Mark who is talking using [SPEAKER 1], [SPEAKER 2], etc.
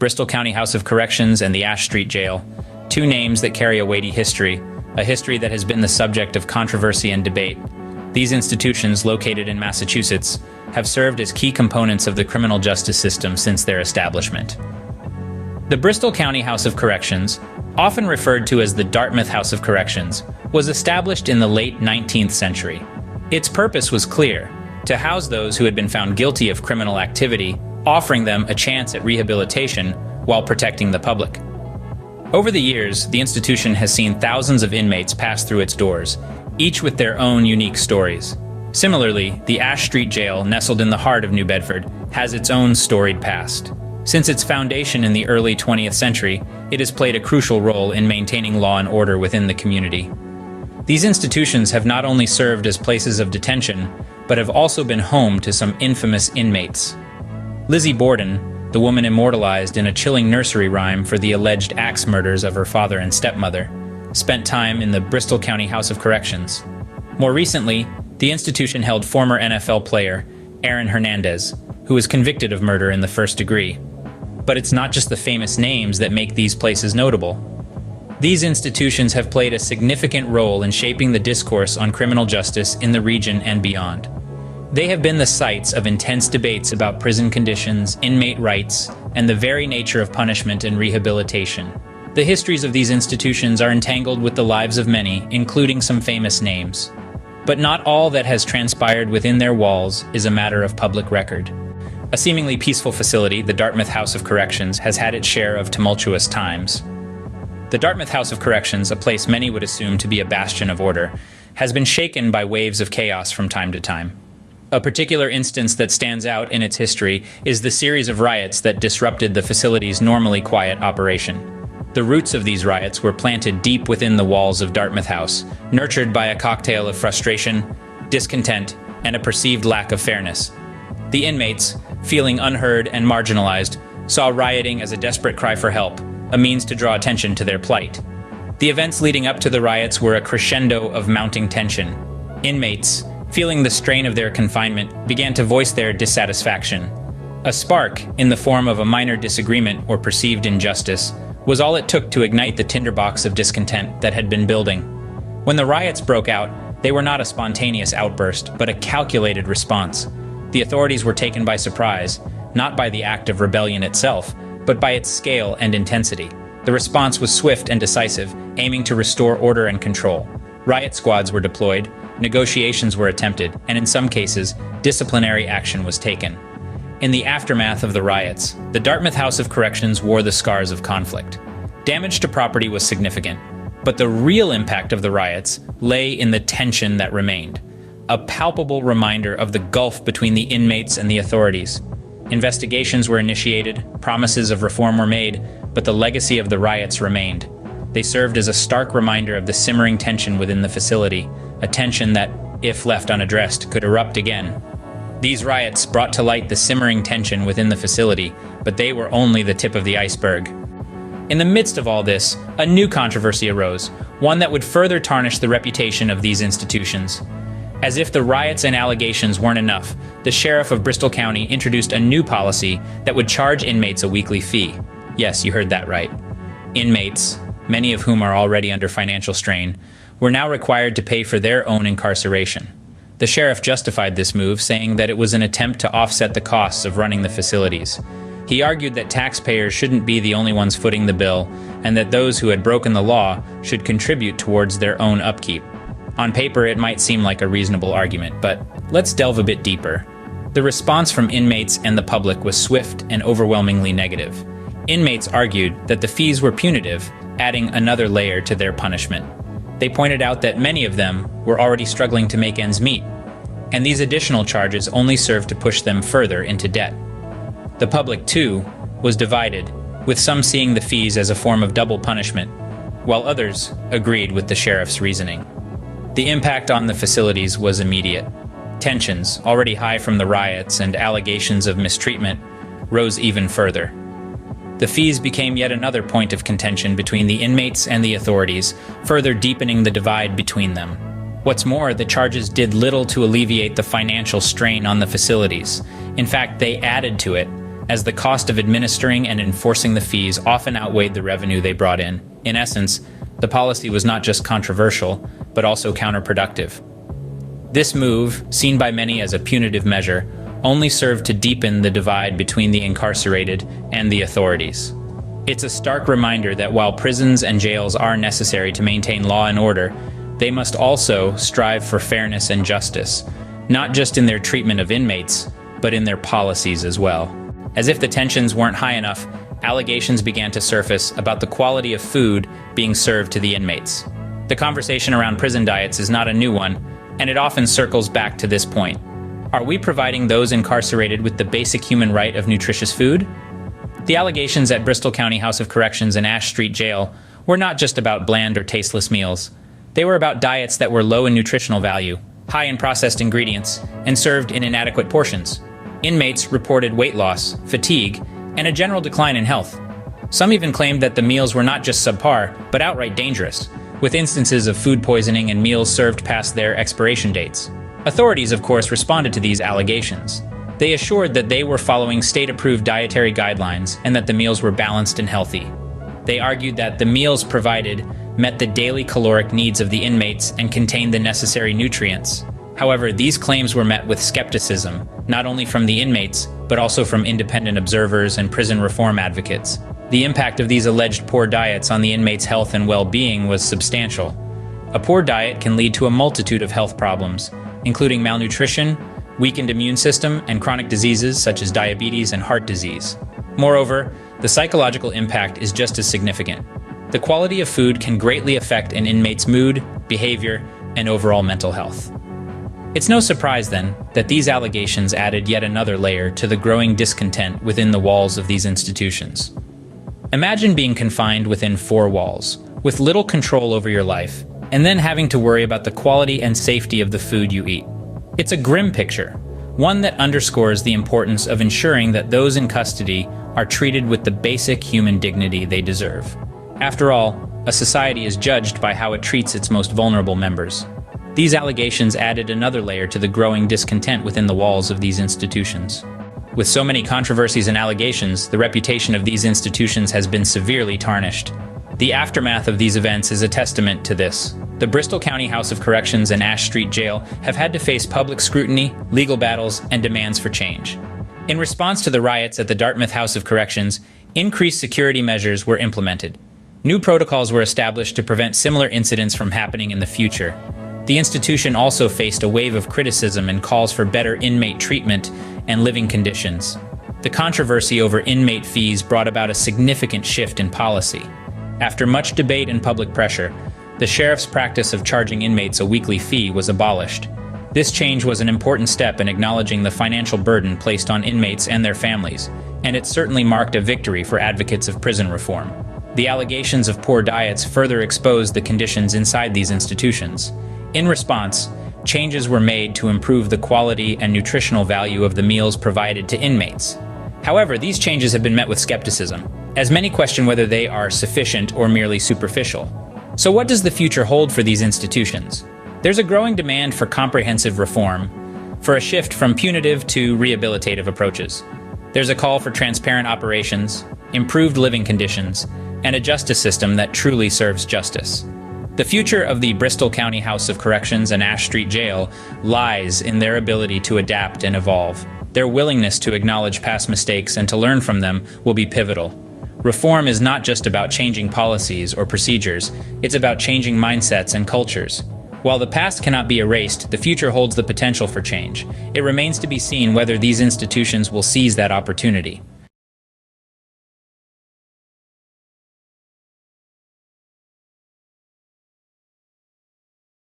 [SPEAKER 1] Bristol County House of Corrections and the Ash Street Jail, two names that carry a weighty history, a history that has been the subject of controversy and debate. These institutions, located in Massachusetts, have served as key components of the criminal justice system since their establishment. The Bristol County House of Corrections, often referred to as the Dartmouth House of Corrections, was established in the late 19th century. Its purpose was clear: to house those who had been found guilty of criminal activity, offering them a chance at rehabilitation while protecting the public. Over the years, the institution has seen thousands of inmates pass through its doors, each with their own unique stories. Similarly, the Ash Street Jail, nestled in the heart of New Bedford, has its own storied past. Since its foundation in the early 20th century, it has played a crucial role in maintaining law and order within the community. These institutions have not only served as places of detention, but have also been home to some infamous inmates. Lizzie Borden, the woman immortalized in a chilling nursery rhyme for the alleged axe murders of her father and stepmother, spent time in the Bristol County House of Corrections. More recently, the institution held former NFL player Aaron Hernandez, who was convicted of murder in the first degree. But it's not just the famous names that make these places notable. These institutions have played a significant role in shaping the discourse on criminal justice in the region and beyond. They have been the sites of intense debates about prison conditions, inmate rights, and the very nature of punishment and rehabilitation. The histories of these institutions are entangled with the lives of many, including some famous names. But not all that has transpired within their walls is a matter of public record. A seemingly peaceful facility, the Dartmouth House of Corrections, has had its share of tumultuous times. The Dartmouth House of Corrections, a place many would assume to be a bastion of order, has been shaken by waves of chaos from time to time. A particular instance that stands out in its history is the series of riots that disrupted the facility's normally quiet operation. The roots of these riots were planted deep within the walls of Dartmouth House, nurtured by a cocktail of frustration, discontent, and a perceived lack of fairness. The inmates, feeling unheard and marginalized, saw rioting as a desperate cry for help, a means to draw attention to their plight. The events leading up to the riots were a crescendo of mounting tension. Inmates, feeling the strain of their confinement, began to voice their dissatisfaction. A spark, in the form of a minor disagreement or perceived injustice, was all it took to ignite the tinderbox of discontent that had been building. When the riots broke out, they were not a spontaneous outburst, but a calculated response. The authorities were taken by surprise, not by the act of rebellion itself, but by its scale and intensity. The response was swift and decisive, aiming to restore order and control. Riot squads were deployed, negotiations were attempted, and in some cases, disciplinary action was taken. In the aftermath of the riots, the Dartmouth House of Corrections wore the scars of conflict. Damage to property was significant, but the real impact of the riots lay in the tension that remained, a palpable reminder of the gulf between the inmates and the authorities. Investigations were initiated, promises of reform were made, but the legacy of the riots remained. They served as a stark reminder of the simmering tension within the facility, a tension that, if left unaddressed, could erupt again. These riots brought to light the simmering tension within the facility, but they were only the tip of the iceberg. In the midst of all this, a new controversy arose, one that would further tarnish the reputation of these institutions. As if the riots and allegations weren't enough, the sheriff of Bristol County introduced a new policy that would charge inmates a weekly fee. Yes, you heard that right. Inmates, many of whom are already under financial strain, were now required to pay for their own incarceration. The sheriff justified this move, saying that it was an attempt to offset the costs of running the facilities. He argued that taxpayers shouldn't be the only ones footing the bill, and that those who had broken the law should contribute towards their own upkeep. On paper, it might seem like a reasonable argument, but let's delve a bit deeper. The response from inmates and the public was swift and overwhelmingly negative. Inmates argued that the fees were punitive, adding another layer to their punishment. They pointed out that many of them were already struggling to make ends meet, and these additional charges only served to push them further into debt. The public, too, was divided, with some seeing the fees as a form of double punishment, while others agreed with the sheriff's reasoning. The impact on the facilities was immediate. Tensions, already high from the riots and allegations of mistreatment, rose even further. The fees became yet another point of contention between the inmates and the authorities, further deepening the divide between them. What's more, the charges did little to alleviate the financial strain on the facilities. In fact, they added to it, as the cost of administering and enforcing the fees often outweighed the revenue they brought in. In essence, the policy was not just controversial, but also counterproductive. This move, seen by many as a punitive measure, only served to deepen the divide between the incarcerated and the authorities. It's a stark reminder that while prisons and jails are necessary to maintain law and order, they must also strive for fairness and justice, not just in their treatment of inmates, but in their policies as well. As if the tensions weren't high enough, allegations began to surface about the quality of food being served to the inmates. The conversation around prison diets is not a new one, and it often circles back to this point. Are we providing those incarcerated with the basic human right of nutritious food? The allegations at Bristol County House of Corrections and Ash Street Jail were not just about bland or tasteless meals. They were about diets that were low in nutritional value, high in processed ingredients, and served in inadequate portions. Inmates reported weight loss, fatigue, and a general decline in health. Some even claimed that the meals were not just subpar, but outright dangerous, with instances of food poisoning and meals served past their expiration dates. Authorities, of course, responded to these allegations. They assured that they were following state-approved dietary guidelines and that the meals were balanced and healthy. They argued that the meals provided met the daily caloric needs of the inmates and contained the necessary nutrients. However, these claims were met with skepticism, not only from the inmates, but also from independent observers and prison reform advocates. The impact of these alleged poor diets on the inmates' health and well-being was substantial. A poor diet can lead to a multitude of health problems, including malnutrition, weakened immune system, and chronic diseases such as diabetes and heart disease. Moreover, the psychological impact is just as significant. The quality of food can greatly affect an inmate's mood, behavior, and overall mental health. It's no surprise, then, that these allegations added yet another layer to the growing discontent within the walls of these institutions. Imagine being confined within four walls, with little control over your life, and then having to worry about the quality and safety of the food you eat. It's a grim picture, one that underscores the importance of ensuring that those in custody are treated with the basic human dignity they deserve. After all, a society is judged by how it treats its most vulnerable members. These allegations added another layer to the growing discontent within the walls of these institutions. With so many controversies and allegations, the reputation of these institutions has been severely tarnished. The aftermath of these events is a testament to this. The Bristol County House of Corrections and Ash Street Jail have had to face public scrutiny, legal battles, and demands for change. In response to the riots at the Dartmouth House of Corrections, increased security measures were implemented. New protocols were established to prevent similar incidents from happening in the future. The institution also faced a wave of criticism and calls for better inmate treatment and living conditions. The controversy over inmate fees brought about a significant shift in policy. After much debate and public pressure, the sheriff's practice of charging inmates a weekly fee was abolished. This change was an important step in acknowledging the financial burden placed on inmates and their families, and it certainly marked a victory for advocates of prison reform. The allegations of poor diets further exposed the conditions inside these institutions. In response, changes were made to improve the quality and nutritional value of the meals provided to inmates. However, these changes have been met with skepticism, as many question whether they are sufficient or merely superficial. So what does the future hold for these institutions? There's a growing demand for comprehensive reform, for a shift from punitive to rehabilitative approaches. There's a call for transparent operations, improved living conditions, and a justice system that truly serves justice. The future of the Bristol County House of Corrections and Ash Street Jail lies in their ability to adapt and evolve. Their willingness to acknowledge past mistakes and to learn from them will be pivotal. Reform is not just about changing policies or procedures, it's about changing mindsets and cultures. While the past cannot be erased, the future holds the potential for change. It remains to be seen whether these institutions will seize that opportunity.